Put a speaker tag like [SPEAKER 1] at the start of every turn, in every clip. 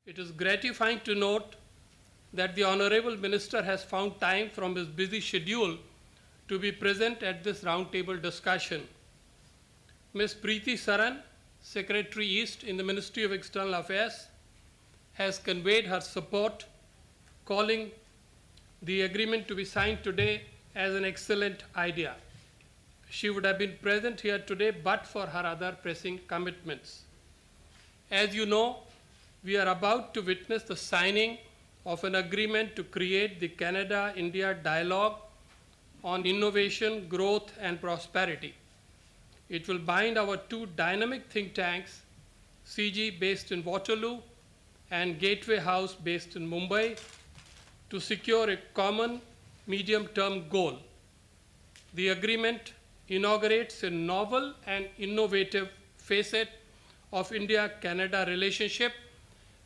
[SPEAKER 1] It is gratifying to note that the Honourable Minister has found time from his busy schedule to be present at this roundtable discussion. Ms. Preeti Saran, Secretary East in the Ministry of External Affairs, has conveyed her support, calling the agreement to be signed today as an excellent idea. She would have been present here today but for her other pressing commitments. As you know, we are about to witness the signing of an agreement to create the Canada-India Dialogue on Innovation, Growth and Prosperity. It will bind our two dynamic think tanks, CIGI based in Waterloo and Gateway House based in Mumbai, to secure a common medium-term goal. The agreement inaugurates a novel and innovative facet of India-Canada relationship,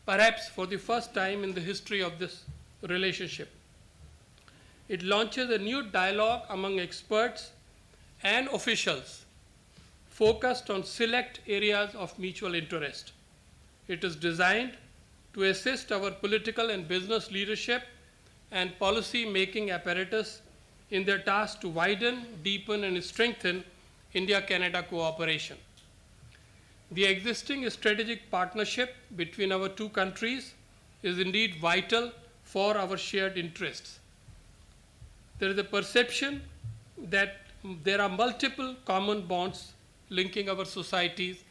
[SPEAKER 1] perhaps for the first time in the history of this relationship. It launches a new dialogue among experts and officials focused on select areas of mutual interest. It is designed to assist our political and business leadership and policy-making apparatus in their task to widen, deepen, and strengthen India-Canada cooperation. The existing strategic partnership between our two countries is indeed vital for our shared interests. There is a perception that there are multiple common bonds linking our societies.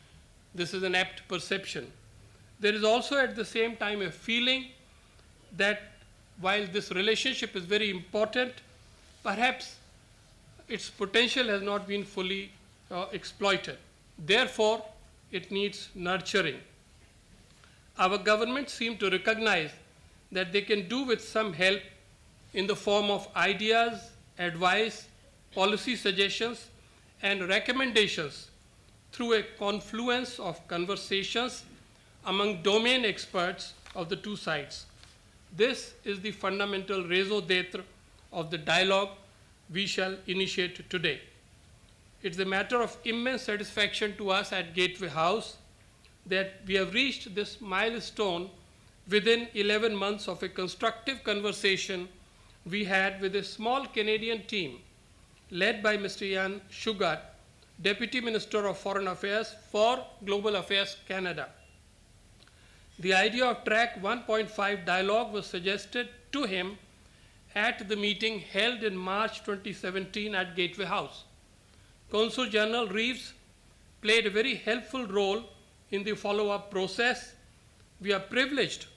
[SPEAKER 1] This is an apt perception. There is also at the same time a feeling that while this relationship is very important, perhaps its potential has not been fully exploited. Therefore, it needs nurturing. Our governments seem to recognize that they can do with some help in the form of ideas, advice, policy suggestions, and recommendations through a confluence of conversations among domain experts of the two sides. This is the fundamental raison d'etre of the dialogue we shall initiate today. It's a matter of immense satisfaction to us at Gateway House that we have reached this milestone within 11 months of a constructive conversation we had with a small Canadian team led by Mr. Ian Sugar, Deputy Minister of Foreign Affairs for Global Affairs Canada. The idea of Track 1.5 dialogue was suggested to him at the meeting held in March 2017 at Gateway House. Consul General Reeves played a very helpful role in the follow-up process. We are privileged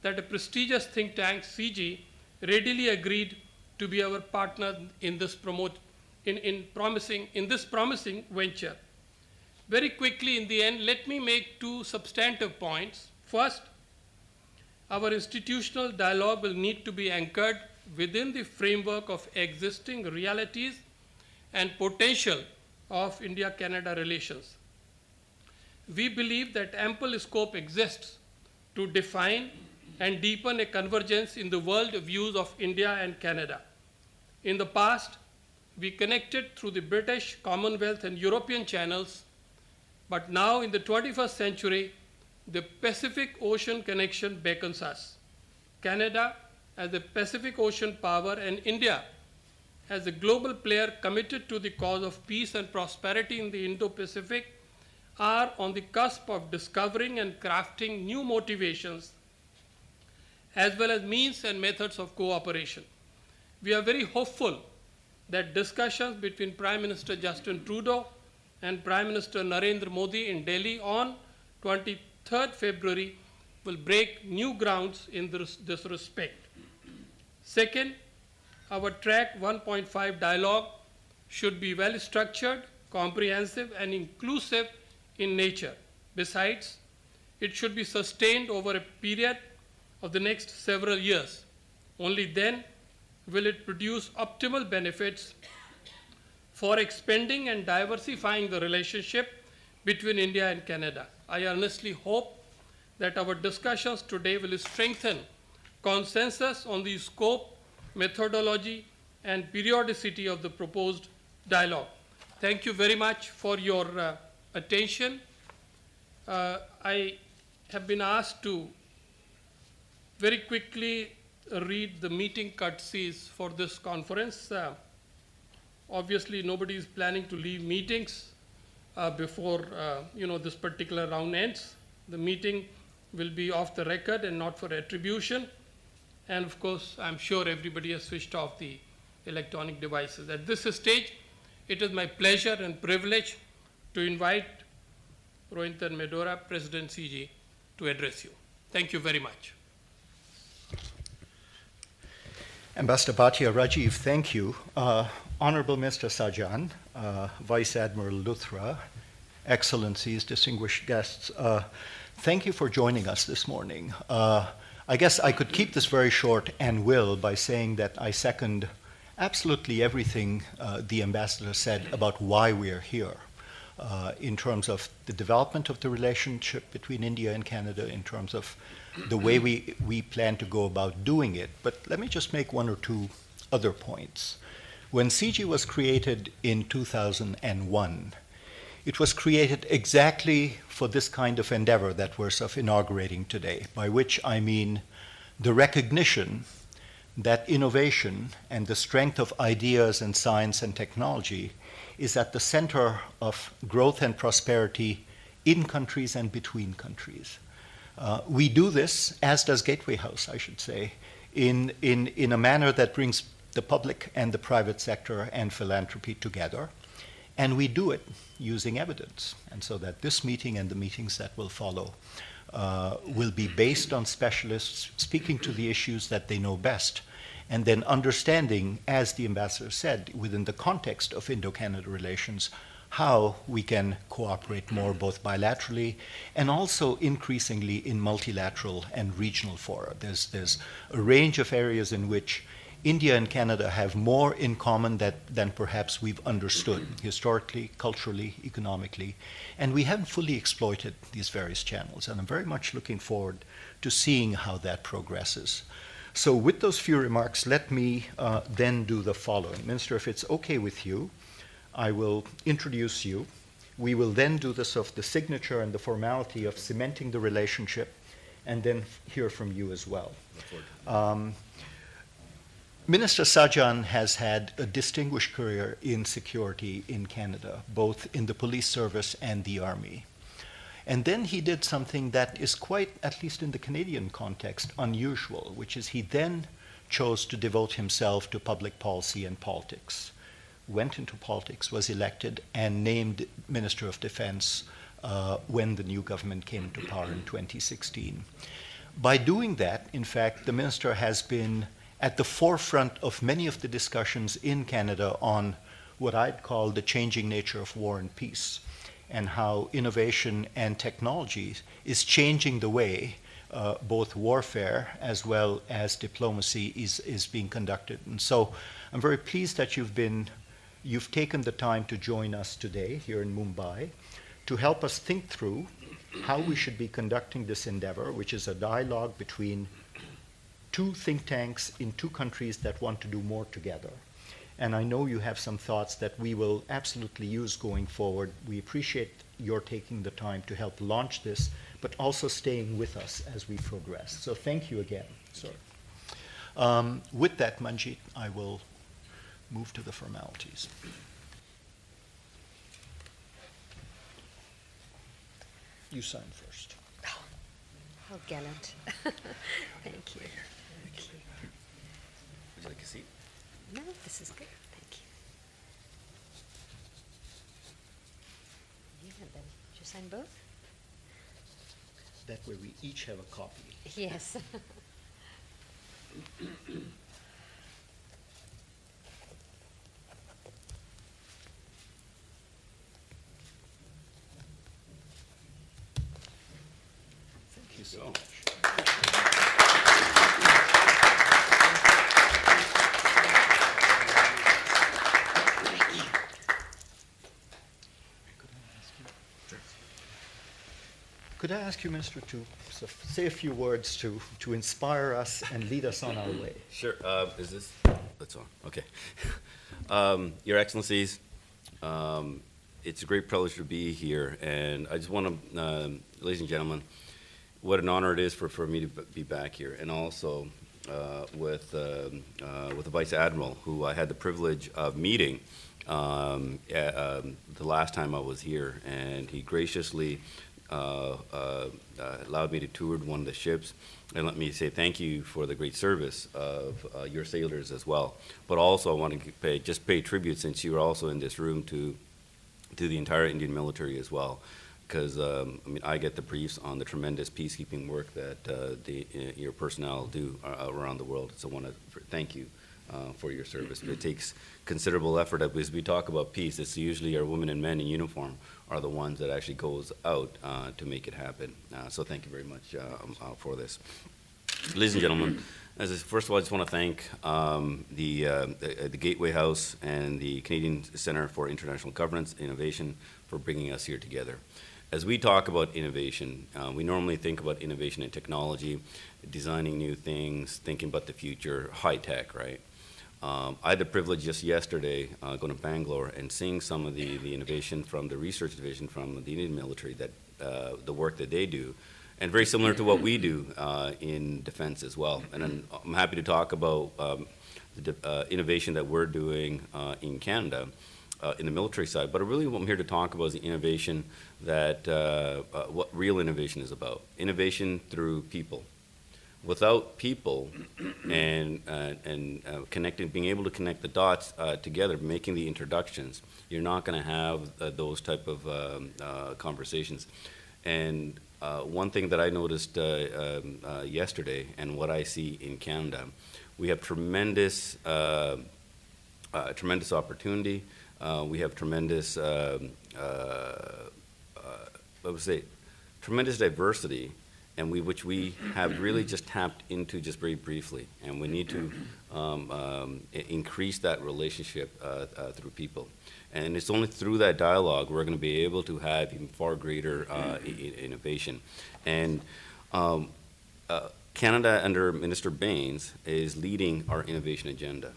[SPEAKER 1] that a prestigious think tank, CIGI, readily agreed to be our partner in this promising venture. Very quickly, in the end, let me make two substantive points. First, our institutional dialogue will need to be anchored within the framework of existing realities and potential of India-Canada relations. We believe that ample scope exists to define and deepen a convergence in the world views of India and Canada. In the past, we connected through the British, Commonwealth, and European channels, but now in the 21st century, the Pacific Ocean connection beckons us. Canada as a Pacific Ocean power and India as a global player committed to the cause of peace and prosperity in the Indo-Pacific are on the cusp of discovering and crafting new motivations as well as means and methods of cooperation. We are very hopeful that discussions between Prime Minister Justin Trudeau and Prime Minister Narendra Modi in Delhi on 23rd February will break new grounds in this respect. Second, our Track 1.5 dialogue should be well structured, comprehensive, and inclusive in nature. Besides, it should be sustained over a period of the next several years. Only then will it produce optimal benefits for expanding and diversifying the relationship between India and Canada. I earnestly hope that our discussions today will strengthen consensus on the scope, methodology, and periodicity of the proposed dialogue. Thank you very much for your attention. I have been asked to very quickly read the meeting courtesies for this conference. Obviously, nobody is planning to leave meetings before this particular round ends. The meeting will be off the record and not for attribution. And of course, I'm sure everybody has switched off the electronic devices. At this stage, it is my pleasure and privilege to invite Rohinton Medora, President CIGI, to address you. Thank you very much.
[SPEAKER 2] Ambassador Bhatia, Rajiv, thank you. Honourable Mr. Sajjan, Vice Admiral Luthra, Excellencies, distinguished guests, thank you for joining us this morning. I guess I could keep this very short and will by saying that I second absolutely everything the ambassador said about why we are here in terms of the development of the relationship between India and Canada, in terms of the way we plan to go about doing it. But let me just make one or two other points. When CIGI was created in 2001, it was created exactly for this kind of endeavor that we're sort of inaugurating today, by which I mean the recognition that innovation and the strength of ideas and science and technology is at the center of growth and prosperity in countries and between countries. We do this, as does Gateway House, I should say, in a manner that brings the public and the private sector and philanthropy together. And we do it using evidence. And so that this meeting and the meetings that will follow will be based on specialists speaking to the issues that they know best, and then understanding, as the ambassador said, within the context of Indo-Canada relations, how we can cooperate more both bilaterally and also increasingly in multilateral and regional fora. There's a range of areas in which India and Canada have more in common than perhaps we've understood historically, culturally, economically, and we haven't fully exploited these various channels, and I'm very much looking forward to seeing how that progresses. So with those few remarks, let me then do the following. Minister, if it's okay with you, I will introduce you. We will then do the signature and the formality of cementing the relationship, and then hear from you as well. Minister Sajjan has had a distinguished career in security in Canada, both in the police service and the army. And then he did something that is quite, at least in the Canadian context, unusual, which is he then chose to devote himself to public policy and politics. Went into politics, was elected, and named Minister of Defense when the new government came into power in 2016. By doing that, in fact, the minister has been at the forefront of many of the discussions in Canada on what I'd call the changing nature of war and peace, and how innovation and technology is changing the way both warfare as well as diplomacy is being conducted. And so I'm very pleased that you've taken the time to join us today here in Mumbai to help us think through how we should be conducting this endeavor, which is a dialogue between two think tanks in two countries that want to do more together. And I know you have some thoughts that we will absolutely use going forward. We appreciate your taking the time to help launch this, but also staying with us as we progress. So thank you again, sir. With that, Manjit, I will move to the formalities. You sign first.
[SPEAKER 3] Oh, how gallant. Thank you.
[SPEAKER 4] Would you like a seat?
[SPEAKER 3] No, this is good. Thank you. Yeah, then you sign both?
[SPEAKER 2] That way we each have a copy.
[SPEAKER 3] Yes.
[SPEAKER 2] Thank you so much. Could I ask you, Minister, to say a few words to inspire us and lead us on our way?
[SPEAKER 4] Sure. Is this? That's on. Okay. Your Excellencies, it's a great privilege to be here, and I just want to, ladies and gentlemen, what an honor it is for me to be back here, and also with the Vice Admiral, who I had the privilege of meeting the last time I was here, and he graciously allowed me to tour one of the ships, and let me say thank you for the great service of your sailors as well. But also I want to pay tribute, since you are also in this room, to the entire Indian military as well, because I mean, I get the briefs on the tremendous peacekeeping work that your personnel do around the world. So I want to thank you for your service. It takes considerable effort. As we talk about peace, it's usually our women and men in uniform are the ones that actually goes out to make it happen. So thank you very much for this. Ladies and gentlemen, first of all, I just want to thank the Gateway House and the Canadian Centre for International Governance and Innovation for bringing us here together. As we talk about innovation, we normally think about innovation in technology, designing new things, thinking about the future, high tech, right? I had the privilege just yesterday going to Bangalore and seeing some of the innovation from the research division from the Indian military, that the work that they do, and very similar to what we do in defense as well. And I'm happy to talk about the innovation that we're doing in Canada in the military side. But really what I'm here to talk about is the innovation that, what real innovation is about. Innovation through people. Without people and connecting, being able to connect the dots together, making the introductions, you're not going to have those type of conversations. And one thing that I noticed yesterday, and what I see in Canada, we have tremendous opportunity. We have tremendous, tremendous diversity, and which we have really just tapped into just very briefly, and we need to increase that relationship through people. And it's only through that dialogue we're going to be able to have even far greater innovation. And Canada, under Minister Baines, is leading our innovation agenda,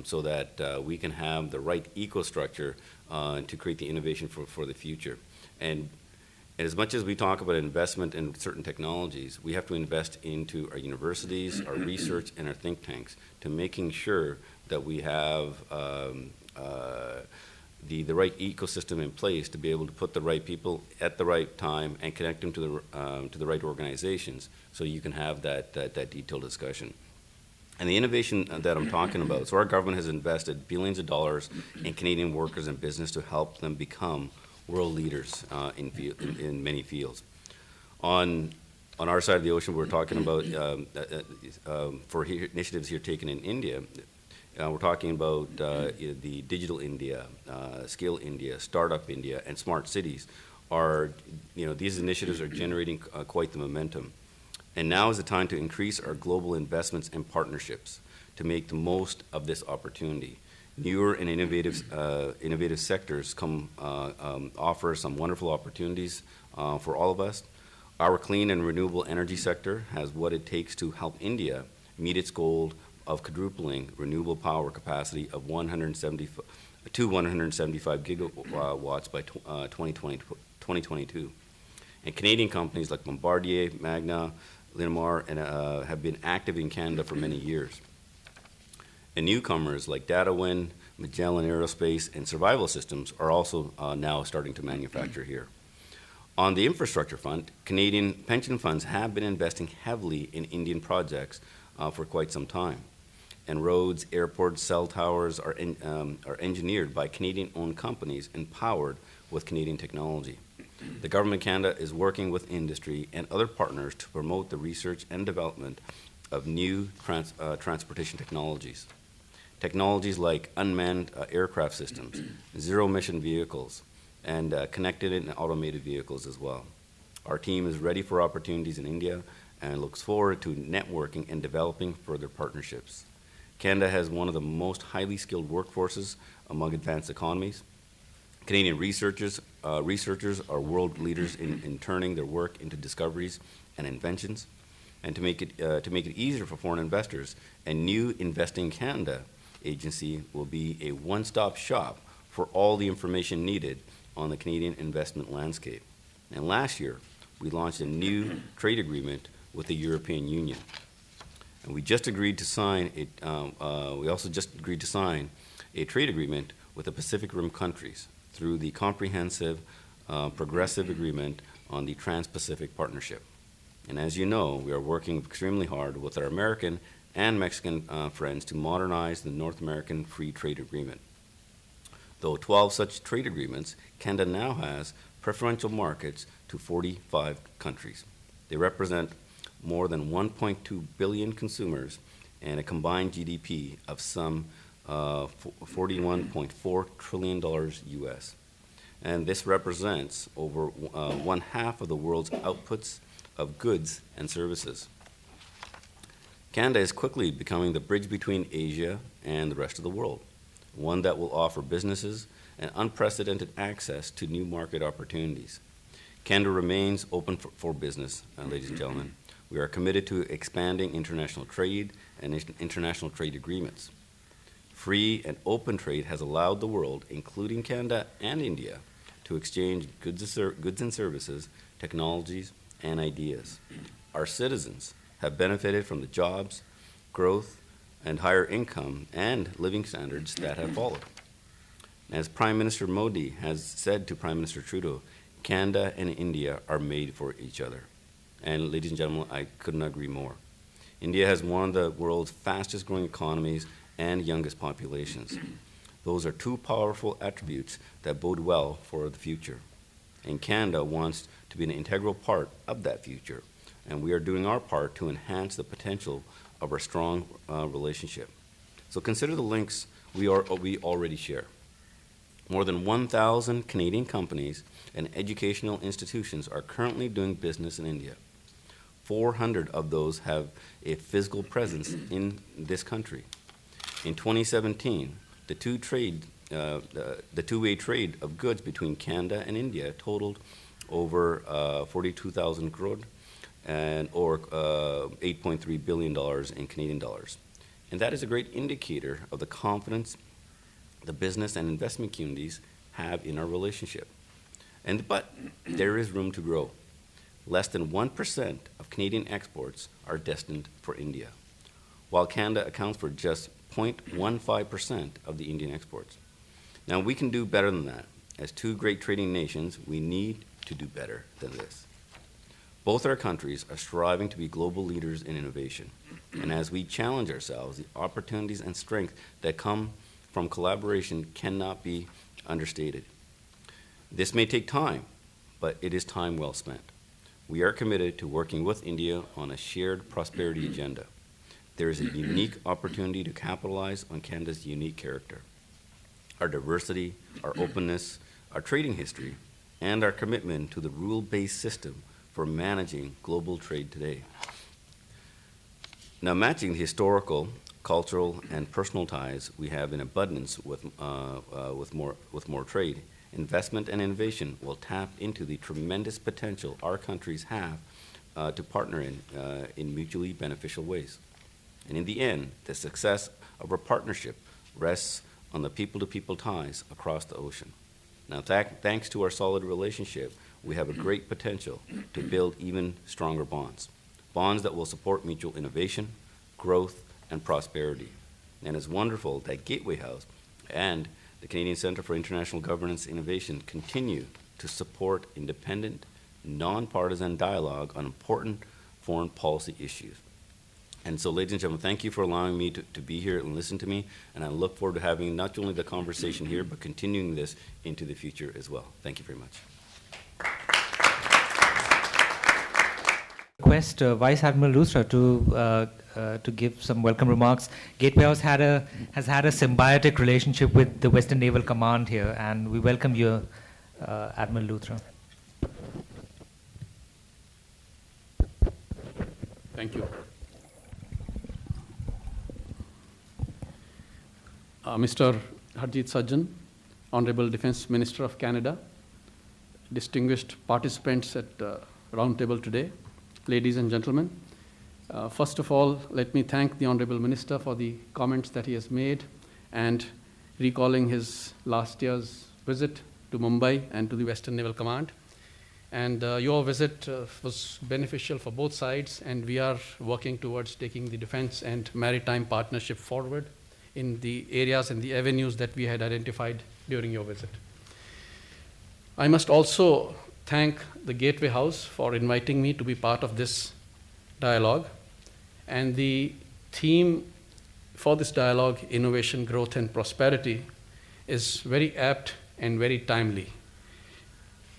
[SPEAKER 4] so that we can have the right eco-structure to create the innovation for the future. And as much as we talk about investment in certain technologies, we have to invest into our universities, our research, and our think tanks to making sure that we have the right ecosystem in place to be able to put the right people at the right time and connect them to the right organizations, so you can have that detailed discussion. And the innovation that I'm talking about, so our government has invested billions of dollars in Canadian workers and business to help them become world leaders in many fields. On our side of the ocean, we're talking about for initiatives here taken in India. We're talking about the Digital India, Skill India, Startup India, and Smart Cities. These initiatives are generating quite the momentum. And now is the time to increase our global investments and partnerships to make the most of this opportunity. Newer and innovative sectors offer some wonderful opportunities for all of us. Our clean and renewable energy sector has what it takes to help India meet its goal of quadrupling renewable power capacity of 175 gigawatts by 2022. And Canadian companies like Bombardier, Magna, Linamar, and have been active in Canada for many years. And newcomers like DataWin, Magellan Aerospace, and Survival Systems are also now starting to manufacture here. On the infrastructure front, Canadian pension funds have been investing heavily in Indian projects for quite some time. And roads, airports, cell towers are engineered by Canadian-owned companies and powered with Canadian technology. The Government of Canada is working with industry and other partners to promote the research and development of new transportation technologies. Technologies like unmanned aircraft systems, zero-emission vehicles, and connected and automated vehicles as well. Our team is ready for opportunities in India and looks forward to networking and developing further partnerships. Canada has one of the most highly skilled workforces among advanced economies. Canadian researchers are world leaders in turning their work into discoveries and inventions. And to make it easier for foreign investors, a new Investing Canada agency will be a one-stop shop for all the information needed on the Canadian investment landscape. And last year, we launched a new trade agreement with the European Union. And we just agreed to sign it. We also just agreed to sign a trade agreement with the Pacific Rim countries through the comprehensive, progressive agreement on the Trans-Pacific Partnership. And as you know, we are working extremely hard with our American and Mexican friends to modernize the North American Free Trade Agreement. Though 12 such trade agreements, Canada now has preferential markets to 45 countries. They represent more than 1.2 billion consumers and a combined GDP of some $41.4 trillion US. And this represents over one half of the world's outputs of goods and services. Canada is quickly becoming the bridge between Asia and the rest of the world, one that will offer businesses an unprecedented access to new market opportunities. Canada remains open for business, ladies and gentlemen. We are committed to expanding international trade and international trade agreements. Free and open trade has allowed the world, including Canada and India, to exchange goods and services, technologies, and ideas. Our citizens have benefited from the jobs, growth, and higher income and living standards that have followed. As Prime Minister Modi has said to Prime Minister Trudeau, Canada and India are made for each other. And ladies and gentlemen, I couldn't agree more. India has one of the world's fastest growing economies and youngest populations. Those are two powerful attributes that bode well for the future. And Canada wants to be an integral part of that future. And we are doing our part to enhance the potential of our strong relationship. So consider the links we already share. More than 1,000 Canadian companies and educational institutions are currently doing business in India. 400 of those have a physical presence in this country. In 2017, the two-way trade of goods between Canada and India totaled over 42,000 crore or $8.3 billion in Canadian dollars. And that is a great indicator of the confidence the business and investment communities have in our relationship. But there is room to grow. Less than 1% of Canadian exports are destined for India, while Canada accounts for just 0.15% of the Indian exports. Now, we can do better than that. As two great trading nations, we need to do better than this. Both our countries are striving to be global leaders in innovation. And as we challenge ourselves, the opportunities and strength that come from collaboration cannot be understated. This may take time, but it is time well spent. We are committed to working with India on a shared prosperity agenda. There is a unique opportunity to capitalize on Canada's unique character, our diversity, our openness, our trading history, and our commitment to the rule-based system for managing global trade today. Now, matching the historical, cultural, and personal ties we have in abundance with more trade, investment and innovation will tap into the tremendous potential our countries have to partner in mutually beneficial ways. And in the end, the success of our partnership rests on the people-to-people ties across the ocean. Now, thanks to our solid relationship, we have a great potential to build even stronger bonds that will support mutual innovation, growth, and prosperity. And it's wonderful that Gateway House and the Canadian Centre for International Governance Innovation continue to support independent, nonpartisan dialogue on important foreign policy issues. And so, ladies and gentlemen, thank you for allowing me to be here and listen to me, and I look forward to having not only the conversation here, but continuing this into the future as well. Thank you very much.
[SPEAKER 5] Request Vice Admiral Luthra to give some welcome remarks. Gateway House has had a symbiotic relationship with the Western Naval Command here, and we welcome you, Admiral Luthra.
[SPEAKER 6] Thank you. Mr. Harjit Sajjan, Honourable Defence Minister of Canada, distinguished participants at roundtable today, ladies and gentlemen. First of all, let me thank the Honourable Minister for the comments that he has made and recalling his last year's visit to Mumbai and to the Western Naval Command. And your visit was beneficial for both sides, and we are working towards taking the defense and maritime partnership forward in the areas and the avenues that we had identified during your visit. I must also thank the Gateway House for inviting me to be part of this dialogue. And the theme for this dialogue, Innovation, Growth, and Prosperity, is very apt and very timely.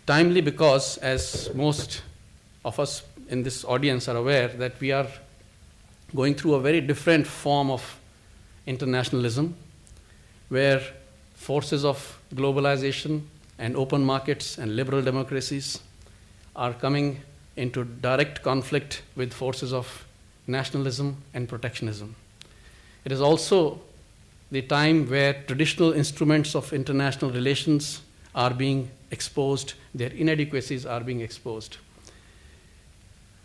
[SPEAKER 6] Timely because, as most of us in this audience are aware, that we are going through a very different form of internationalism, where forces of globalization and open markets and liberal democracies are coming into direct conflict with forces of nationalism and protectionism. It is also the time where traditional instruments of international relations are being exposed, their inadequacies are being exposed.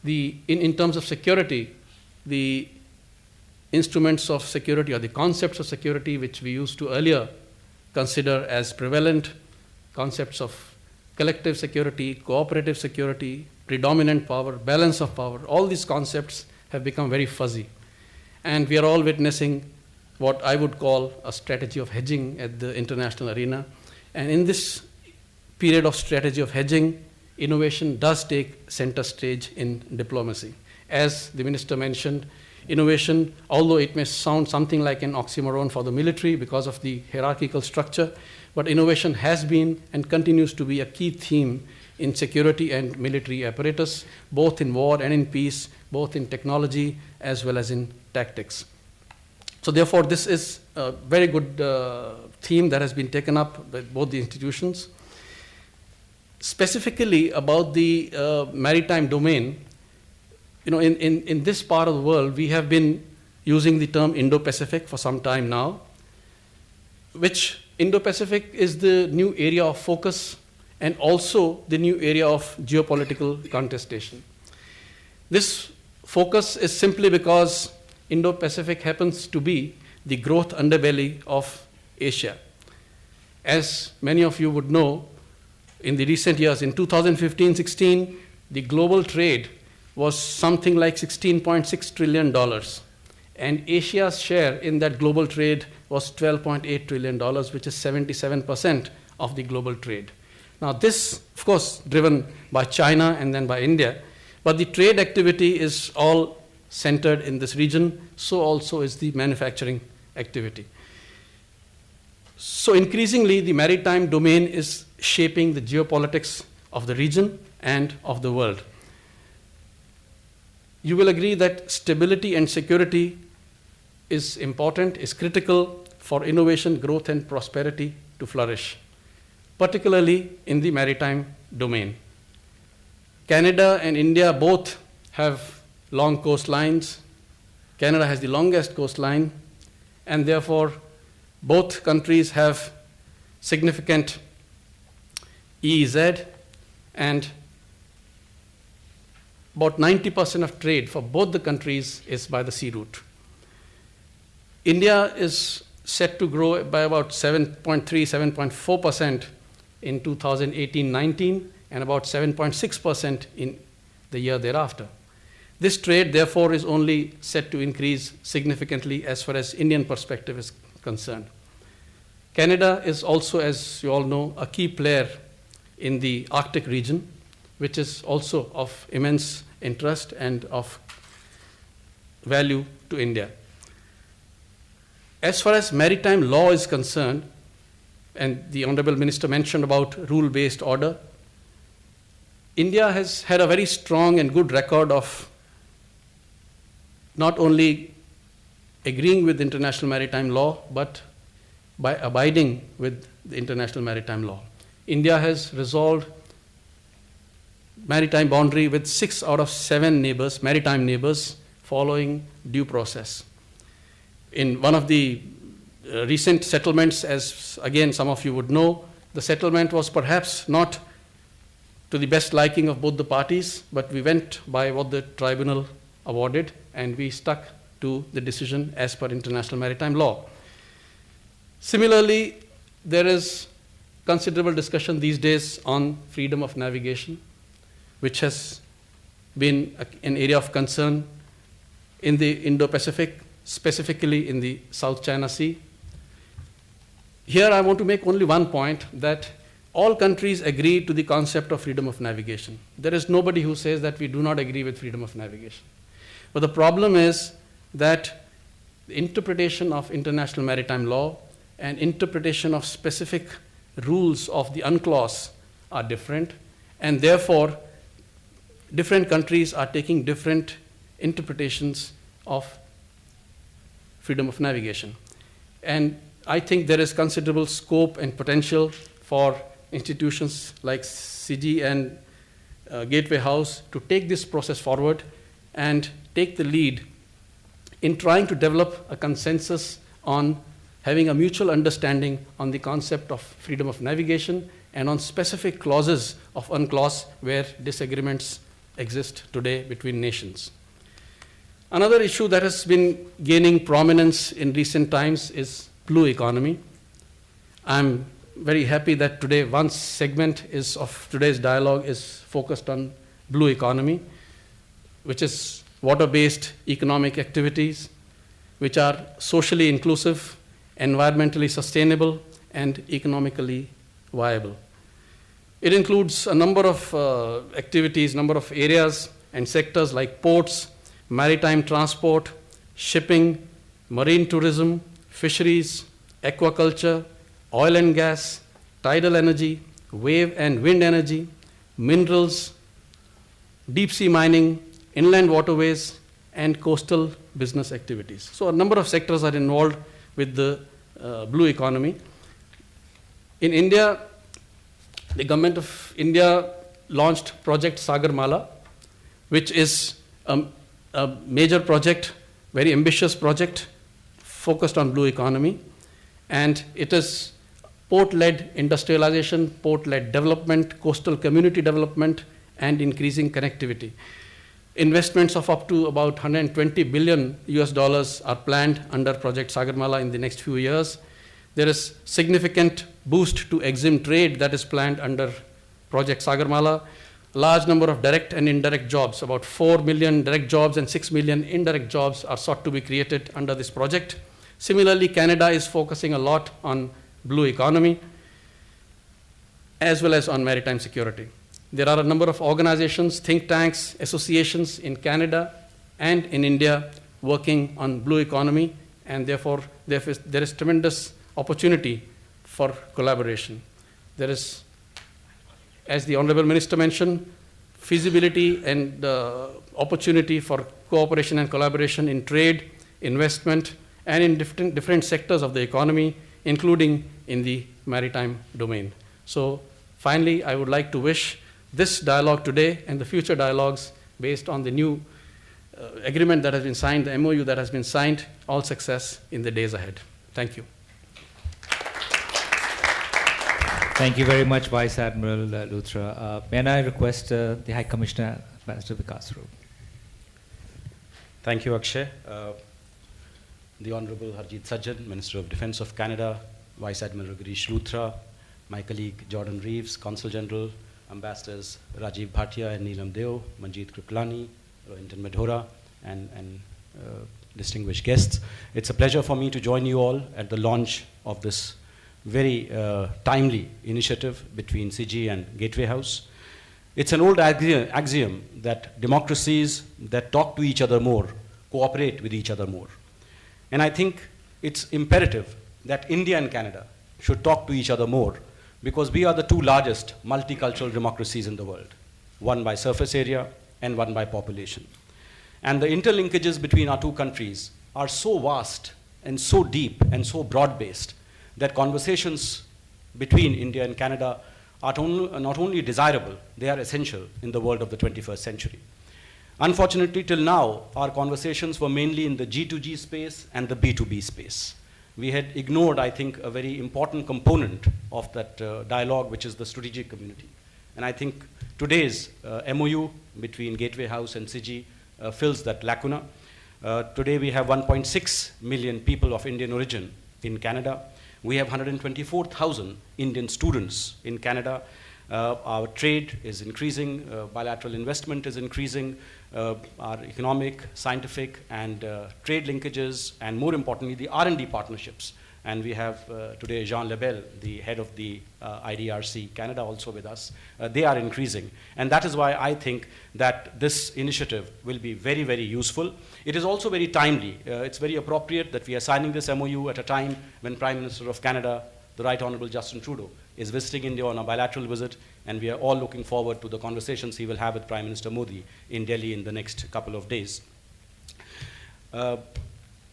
[SPEAKER 6] In terms of security, the instruments of security or the concepts of security which we used to earlier consider as prevalent, concepts of collective security, cooperative security, predominant power, balance of power, all these concepts have become very fuzzy. And we are all witnessing what I would call a strategy of hedging at the international arena. And in this period of strategy of hedging, innovation does take center stage in diplomacy. As the minister mentioned, innovation, although it may sound something like an oxymoron for the military because of the hierarchical structure, but innovation has been and continues to be a key theme in security and military apparatus, both in war and in peace, both in technology as well as in tactics. So therefore, this is a very good theme that has been taken up by both the institutions. Specifically about the maritime domain, in this part of the world, we have been using the term Indo-Pacific for some time now, which Indo-Pacific is the new area of focus and also the new area of geopolitical contestation. This focus is simply because Indo-Pacific happens to be the growth underbelly of Asia. As many of you would know, in the recent years, in 2015-16, the global trade was something like $16.6 trillion. And Asia's share in that global trade was $12.8 trillion, which is 77% of the global trade. Now this, of course, driven by China and then by India, but the trade activity is all centered in this region, so also is the manufacturing activity. So increasingly, the maritime domain is shaping the geopolitics of the region and of the world. You will agree that stability and security is important, is critical for innovation, growth, and prosperity to flourish, particularly in the maritime domain. Canada and India both have long coastlines. Canada has the longest coastline, and therefore both countries have significant EEZ, and about 90% of trade for both the countries is by the sea route. India is set to grow by about 7.3, 7.4% in 2018-19 and about 7.6% in the year thereafter. This trade, therefore, is only set to increase significantly as far as Indian perspective is concerned. Canada is also, as you all know, a key player in the Arctic region, which is also of immense interest and of value to India. As far as maritime law is concerned, and the Honourable Minister mentioned about rule-based order, India has had a very strong and good record of not only agreeing with international maritime law, but by abiding with the international maritime law. India has resolved maritime boundary with 6 out of 7 neighbors, maritime neighbors, following due process. In one of the recent settlements, as again some of you would know, the settlement was perhaps not to the best liking of both the parties, but we went by what the tribunal awarded, and we stuck to the decision as per international maritime law. Similarly, there is considerable discussion these days on freedom of navigation. which has been an area of concern in the Indo-Pacific, specifically in the South China Sea. Here I want to make only one point, that all countries agree to the concept of freedom of navigation. There is nobody who says that we do not agree with freedom of navigation. But the problem is that the interpretation of international maritime law and interpretation of specific rules of the UNCLOS are different, and therefore different countries are taking different interpretations of freedom of navigation. And I think there is considerable scope and potential for institutions like CIGI and Gateway House to take this process forward and take the lead in trying to develop a consensus on having a mutual understanding on the concept of freedom of navigation and on specific clauses of UNCLOS where disagreements exist today between nations. Another issue that has been gaining prominence in recent times is blue economy. I'm very happy that today one segment of today's dialogue is focused on blue economy, which is water-based economic activities, which are socially inclusive, environmentally sustainable, and economically viable. It includes a number of activities, number of areas and sectors like ports, maritime transport, shipping, marine tourism, fisheries, aquaculture, oil and gas, tidal energy, wave and wind energy, minerals, deep sea mining, inland waterways, and coastal business activities. So a number of sectors are involved with the blue economy. In India, the government of India launched Project Sagarmala, which is a major project, very ambitious project, focused on blue economy. And it is port-led industrialization, port-led development, coastal community development, and increasing connectivity. Investments of up to about $120 billion are planned under Project Sagarmala in the next few years. There is significant boost to EXIM trade that is planned under Project Sagarmala. Large number of direct and indirect jobs, about 4 million direct jobs and 6 million indirect jobs are sought to be created under this project. Similarly, Canada is focusing a lot on blue economy as well as on maritime security. There are a number of organizations, think tanks, associations in Canada and in India working on blue economy, and therefore there is tremendous opportunity for collaboration. There is, as the Honourable Minister mentioned, feasibility and opportunity for cooperation and collaboration in trade, investment, and in different sectors of the economy, including in the maritime domain. So finally, I would like to wish this dialogue today and the future dialogues based on the new agreement that has been signed, the MOU that has been signed, all success in the days ahead. Thank you.
[SPEAKER 5] Thank you very much, Vice Admiral Luthra. May I request the High Commissioner, Ambassador Vikas Roop.
[SPEAKER 7] Thank you, Akshay. The Honourable Harjit Sajjan, Minister of Defence of Canada, Vice Admiral Girish Luthra, my colleague Jordan Reeves, Consul General, Ambassadors Rajiv Bhatia and Neelam Deo, Manjeet Kriplani, Rohinton Medhora, and distinguished guests. It's a pleasure for me to join you all at the launch of this very timely initiative between CIGI and Gateway House. It's an old axiom that democracies that talk to each other more cooperate with each other more. And I think it's imperative that India and Canada should talk to each other more, because we are the two largest multicultural democracies in the world, one by surface area and one by population. And the interlinkages between our two countries are so vast and so deep and so broad-based that conversations between India and Canada are not only desirable, they are essential in the world of the 21st century. Unfortunately, till now, our conversations were mainly in the G2G space and the B2B space. We had ignored, I think, a very important component of that dialogue, which is the strategic community. And I think today's MOU between Gateway House and CIGI fills that lacuna. Today we have 1.6 million people of Indian origin in Canada. We have 124,000 Indian students in Canada. Our trade is increasing, bilateral investment is increasing, our economic, scientific, and trade linkages, and more importantly, the R&D partnerships. And we have today Jean Lebel, the head of the IDRC Canada, also with us. They are increasing. And that is why I think that this initiative will be very, very useful. It is also very timely. It's very appropriate that we are signing this MOU at a time when Prime Minister of Canada, the Right Honourable Justin Trudeau, is visiting India on a bilateral visit, and we are all looking forward to the conversations he will have with Prime Minister Modi in Delhi in the next couple of days.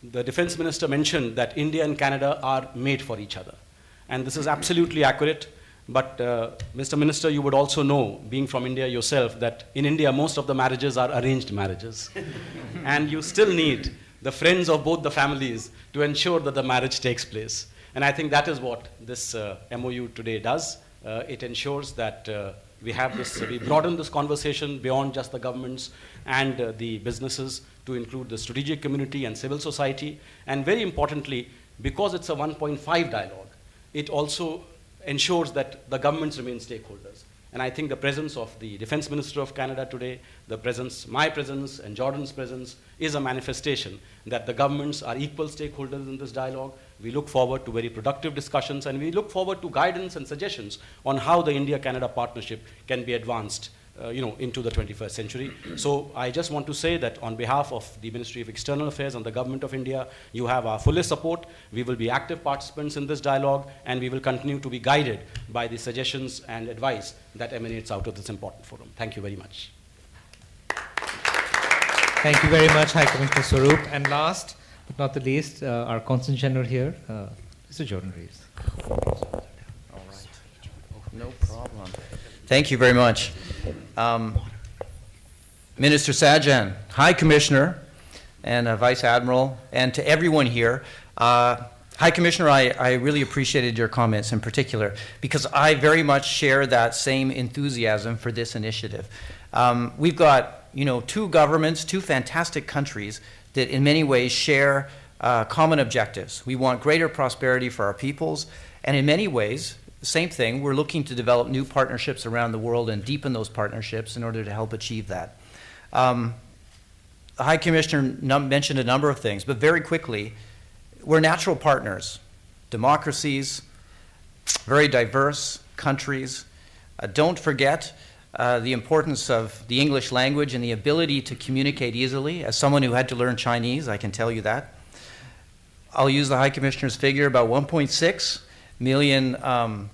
[SPEAKER 7] The Defense Minister mentioned that India and Canada are made for each other. And this is absolutely accurate. But Mr. Minister, you would also know, being from India yourself, that in India, most of the marriages are arranged marriages. And you still need the friends of both the families to ensure that the marriage takes place. And I think that is what this MOU today does. It ensures that we have this, we broaden this conversation beyond just the governments and the businesses to include the strategic community and civil society. And very importantly, because it's a 1.5 dialogue, it also ensures that the governments remain stakeholders. And I think the presence of the Defense Minister of Canada today, the presence, my presence, and Jordan's presence is a manifestation that the governments are equal stakeholders in this dialogue. We look forward to very productive discussions, and we look forward to guidance and suggestions on how the India-Canada partnership can be advanced into the 21st century. So I just want to say that on behalf of the Ministry of External Affairs and the Government of India, you have our fullest support. We will be active participants in this dialogue, and we will continue to be guided by the suggestions and advice that emanates out of this important forum. Thank you very much.
[SPEAKER 5] Thank you very much, High Commissioner Swaroop. And last but not the least, our Consul General here, Mr. Jordan Reeves.
[SPEAKER 8] All right. No problem. Thank you very much. Minister Sajjan, High Commissioner, and Vice Admiral, and to everyone here. High Commissioner, I really appreciated your comments in particular, because I very much share that same enthusiasm for this initiative. We've got, two governments, two fantastic countries that in many ways share common objectives. We want greater prosperity for our peoples, and in many ways, same thing, we're looking to develop new partnerships around the world and deepen those partnerships in order to help achieve that. The High Commissioner mentioned a number of things, but very quickly, we're natural partners, democracies, very diverse countries. Don't forget the importance of the English language and the ability to communicate easily. As someone who had to learn Chinese, I can tell you that. I'll use the High Commissioner's figure, about 1.6 million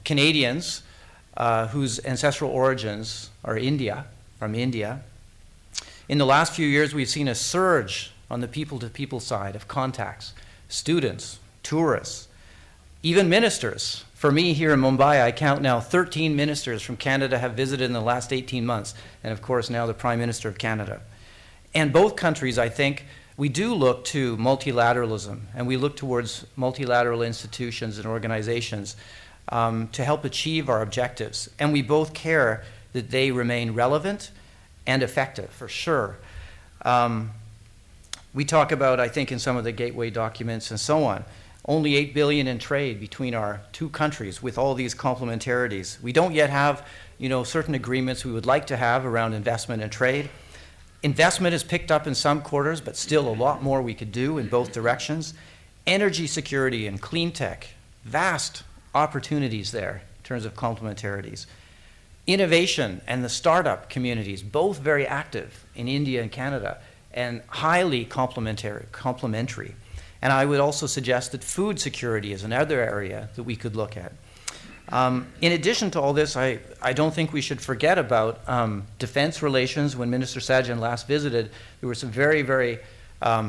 [SPEAKER 8] Canadians whose ancestral origins are from India. In the last few years, we've seen a surge on the people-to-people side of contacts, students, tourists, even ministers. For me here in Mumbai, I count now 13 ministers from Canada have visited in the last 18 months, and of course now the Prime Minister of Canada. And both countries, I think, we do look to multilateralism, and we look towards multilateral institutions and organizations to help achieve our objectives. And we both care that they remain relevant and effective, for sure. We talk about, I think, in some of the gateway documents and so on, only $8 billion in trade between our two countries with all these complementarities. We don't yet have, certain agreements we would like to have around investment and trade. Investment is picked up in some quarters, but still a lot more we could do in both directions. Energy security and clean tech, vast opportunities there in terms of complementarities. Innovation and the startup communities, both very active in India and Canada, and highly complementary. And I would also suggest that food security is another area that we could look at. In addition to all this, I don't think we should forget about defense relations. When Minister Sajjan last visited, there were some very, very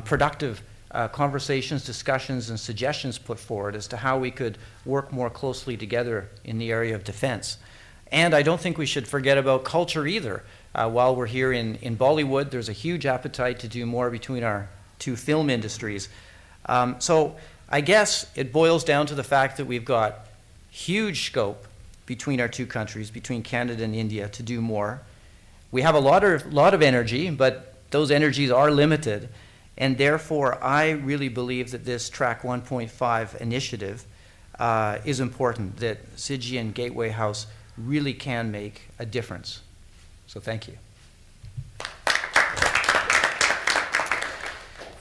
[SPEAKER 8] productive conversations, discussions, and suggestions put forward as to how we could work more closely together in the area of defense. And I don't think we should forget about culture either. While we're here in Bollywood, there's a huge appetite to do more between our two film industries. So I guess it boils down to the fact that we've got huge scope between our two countries, between Canada and India, to do more. We have a lot of energy, but those energies are limited, and therefore I really believe that this Track 1.5 initiative is important, that CIGI and Gateway House really can make a difference. So thank you.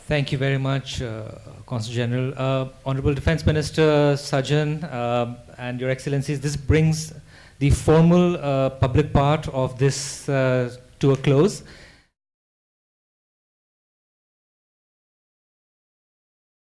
[SPEAKER 5] Thank you very much, Consul General. Honorable Defense Minister Sajjan and Your Excellencies, this brings the formal public part of this to a close.